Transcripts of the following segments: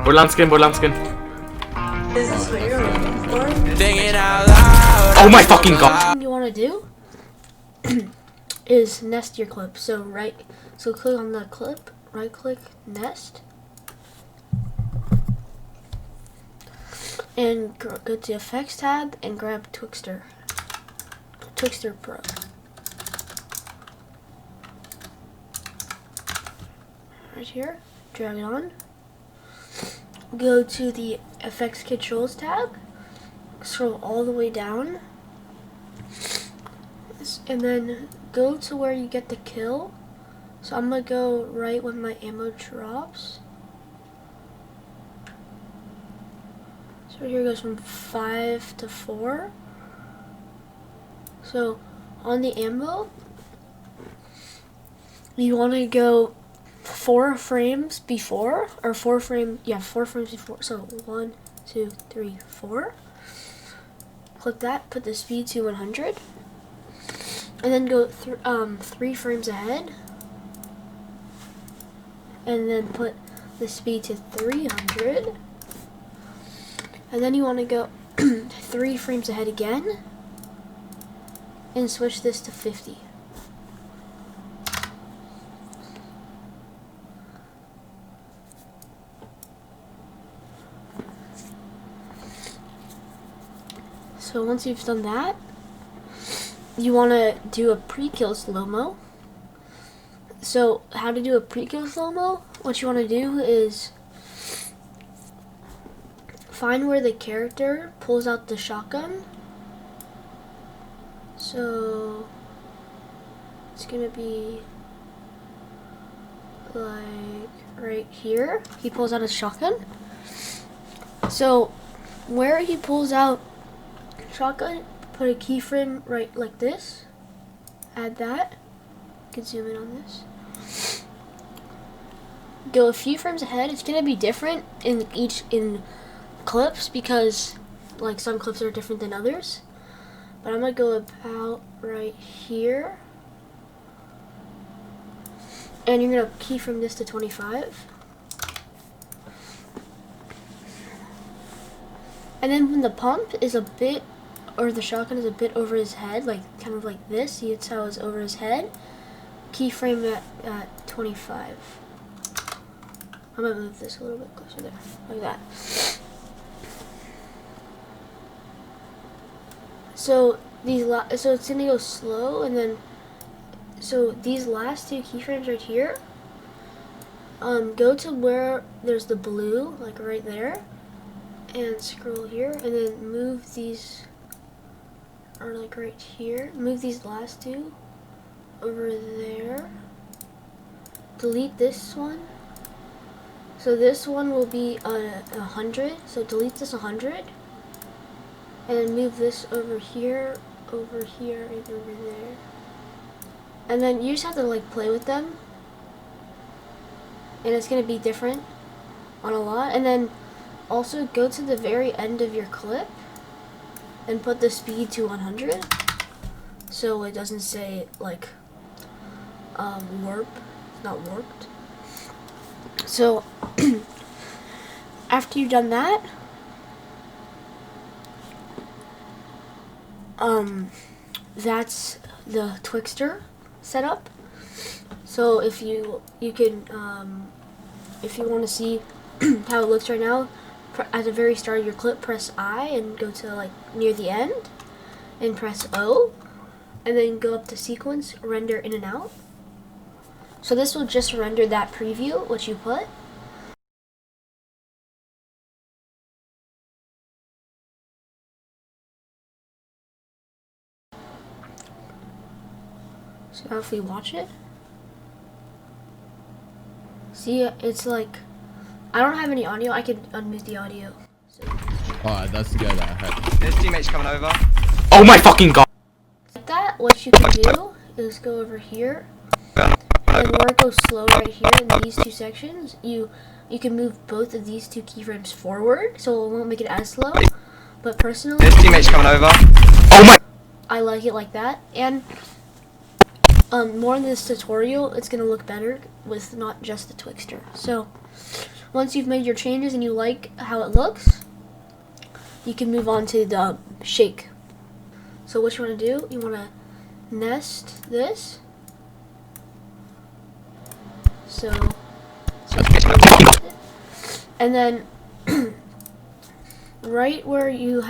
Borderland skin, Borderland skin. Is this what you're looking for? Oh my fucking god! What you want to do is nest your clip. So click on the clip, right click, nest, and go to effects tab and grab Twixtor Pro. Right here, drag it on. Go to the effects controls tab, scroll all the way down, and then go to where you get the kill. So I'm gonna go right when my ammo drops. So here it goes from 5 to 4. So on the ammo, you want to go 4 frames before, or 4 frames before. So 1, 2, 3, 4. Click that, put the speed to 100, and then go 3 frames ahead, and then put the speed to 300, and then you want to go 3 frames ahead again, and switch this to 50. So once you've done that, you want to do a pre-kill slow-mo. So how to do a pre-kill slow-mo? What you want to do is find where the character pulls out the shotgun. So it's going to be like right here. He pulls out his shotgun. So where he pulls out shotgun, put a keyframe right like this. Add that. You can zoom in on this. Go a few frames ahead. It's gonna be different in clips because like some clips are different than others. But I'm gonna go about right here. And you're gonna keyframe this to 25. And then when the pump is a bit, or the shotgun is a bit over his head, like kind of like this, see it's how it's over his head, keyframe at 25. I'm gonna move this a little bit closer there, like that. So so it's gonna go slow, and then so these last 2 keyframes right here, go to where there's the blue, like right there, and scroll here, and then move these, or like right here, move these last 2 over there. Delete this one. So this one will be 100. So delete this 100, and then move this over here, and over there. And then you just have to like play with them, and it's gonna be different on a lot. And then also go to the very end of your clip and put the speed to 100, so it doesn't say like warp. It's not warped. So after you've done that, that's the Twixtor setup. So if you can if you want to see how it looks right now, at the very start of your clip, press I and go to like near the end and press O, and then go up to sequence, render in and out. So this will just render that preview, what you put. So now if we watch it, see, it's like, I don't have any audio. I can unmute the audio. So. Alright, that's the guy that I had. There's teammates coming over. Oh my fucking god! Like that, what you can do is go over here, and where it goes slow right here in these 2 sections, you can move both of these 2 keyframes forward, so it won't make it as slow. But personally, There's teammates coming over. Oh my! I like it like that, and more in this tutorial, it's gonna look better with not just the Twixtor. So once you've made your changes and you like how it looks, you can move on to the shake. So what you want to do, you want to nest this. So and then right where you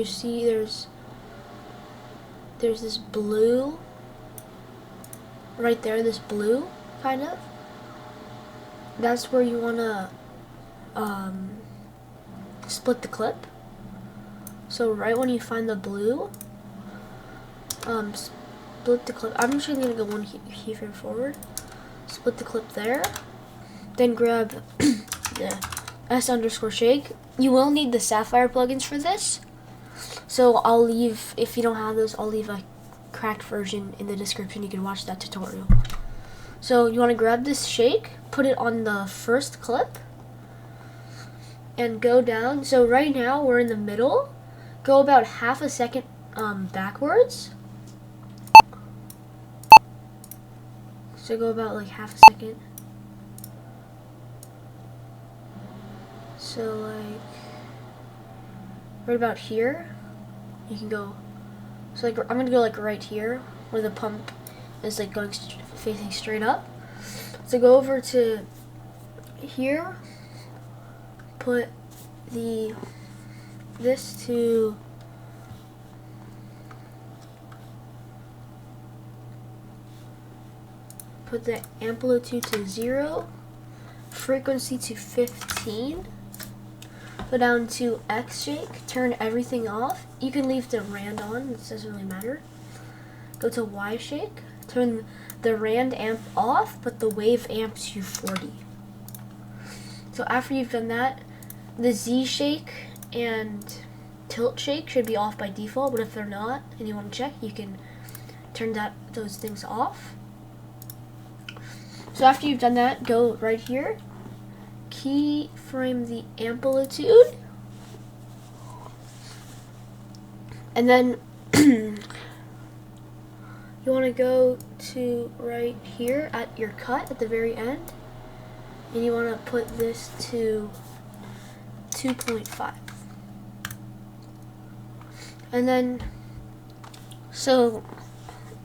see there's this blue right there, this blue kind of, that's where you want to split the clip. So right when you find the blue, split the clip. I'm just going to go one keyframe forward, split the clip there, then grab the s_shake. You will need the Sapphire plugins for this, so I'll leave, if you don't have those, I'll leave a cracked version in the description. You can watch that tutorial. So you want to grab this shake, put it on the first clip, and go down. So right now we're in the middle. Go about half a second backwards. So go about like half a second. So like right about here, you can go. So like I'm gonna go like right here where the pump is like going facing straight up. So go over to here, put this to put the amplitude to 0, frequency to 15. Go down to X shake, turn everything off. You can leave the rand on, it doesn't really matter. Go to Y shake, turn the rand amp off, but the wave amp to 40. So after you've done that, the Z shake and tilt shake should be off by default, but if they're not and you want to check, you can turn those things off. So after you've done that, go right here, keyframe the amplitude, and then you want to go to right here at your cut at the very end, and you want to put this to 2.5. And then, so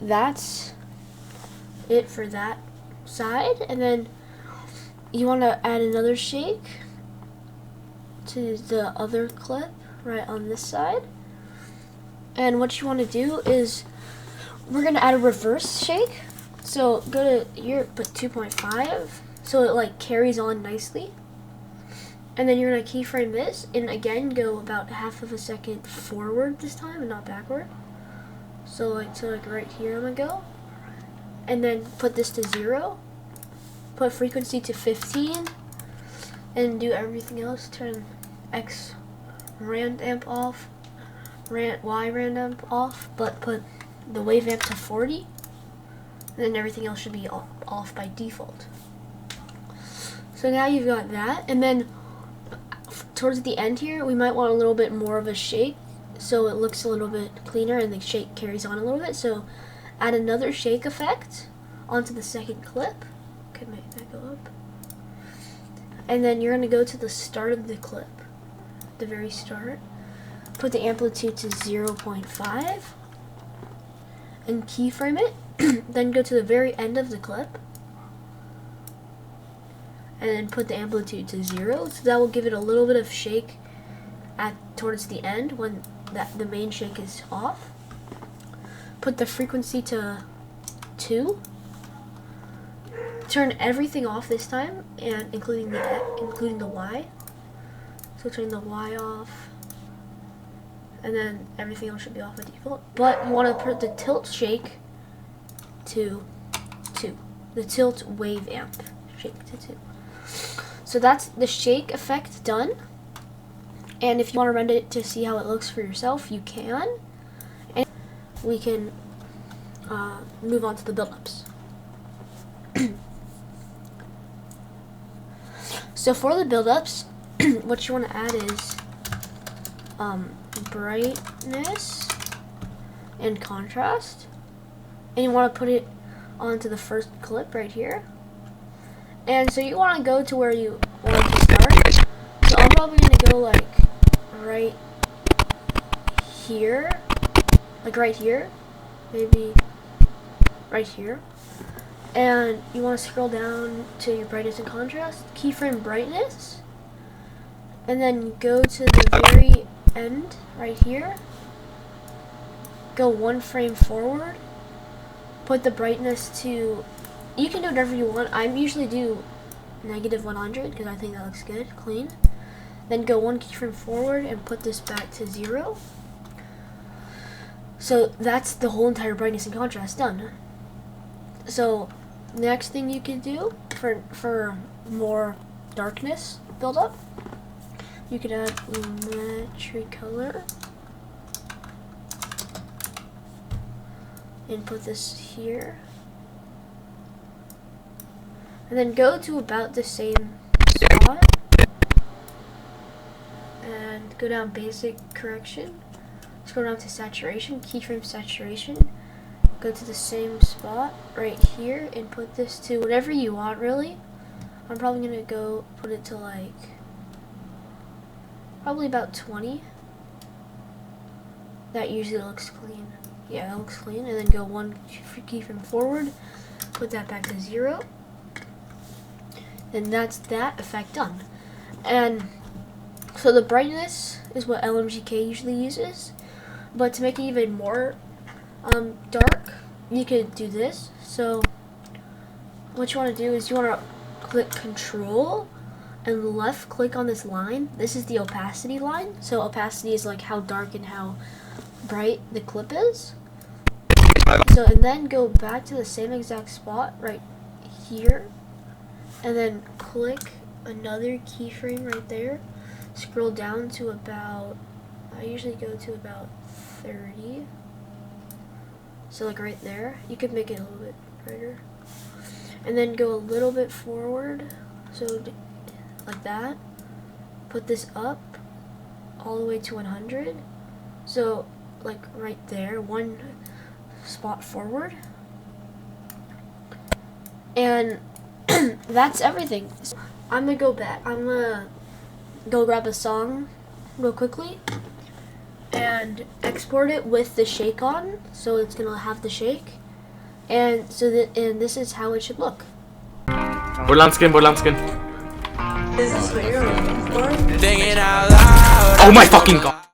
that's it for that side. And then you want to add another shake to the other clip right on this side. And what you want to do is we're going to add a reverse shake. So go to here, put 2.5 so it like carries on nicely. And then you're going to keyframe this, and again go about half of a second forward this time and not backward. So like right here I'm going to go. And then put this to 0. Put frequency to 15. And do everything else. Turn X rand amp off. Y rand amp off. But put the wave amp to 40. And then everything else should be off by default. So now you've got that. And then towards the end here, we might want a little bit more of a shake so it looks a little bit cleaner and the shake carries on a little bit. So add another shake effect onto the second clip. Okay, make that go up. And then you're going to go to the start of the clip, the very start. Put the amplitude to 0.5 and keyframe it. Then go to the very end of the clip and then put the amplitude to 0. So that will give it a little bit of shake towards the end when the main shake is off. Put the frequency to 2. Turn everything off this time, and including the Y. So turn the Y off, and then everything else should be off by default. But you want to put the tilt shake to 2. The tilt wave amp shake to 2. So that's the shake effect done. And if you want to render it to see how it looks for yourself, you can. And we can move on to the build-ups. So for the build-ups, what you want to add is brightness and contrast. And you want to put it onto the first clip right here. And so you want to go to where you want to start. probably gonna go like right here, like right here, maybe right here. And you want to scroll down to your brightness and contrast, keyframe brightness, and then go to the very end right here. Go 1 frame forward. Put the brightness to, you can do whatever you want. I usually do -100 because I think that looks good, clean. Then go 1 keyframe forward and put this back to 0. So that's the whole entire brightness and contrast done. So next thing you can do for more darkness buildup, you could add lumetri color and put this here, and then go to about the same spot and go down basic correction, scroll down to saturation, keyframe saturation, go to the same spot right here and put this to whatever you want really. I'm probably gonna go put it to like probably about 20. That usually looks clean. Yeah, that looks clean. And then go 1 keyframe forward, put that back to 0. And that's that effect done. And so the brightness is what LMGK usually uses, but to make it even more dark, you could do this. So what you want to do is you want to click Control and left click on this line. This is the opacity line. So opacity is like how dark and how bright the clip is. So and then go back to the same exact spot right here, and then click another keyframe right there. Scroll down to about, I usually go to about 30. So like right there, you could make it a little bit brighter. And then go a little bit forward, so like that. Put this up all the way to 100. So like right there, 1 spot forward. And that's everything. So I'm gonna go back. I'm gonna go grab a song real quickly and export it with the shake on, so it's gonna have the shake, and so that, and this is how it should look. Borderland skin, Borderland skin. This is what you're looking for? Oh my fucking god.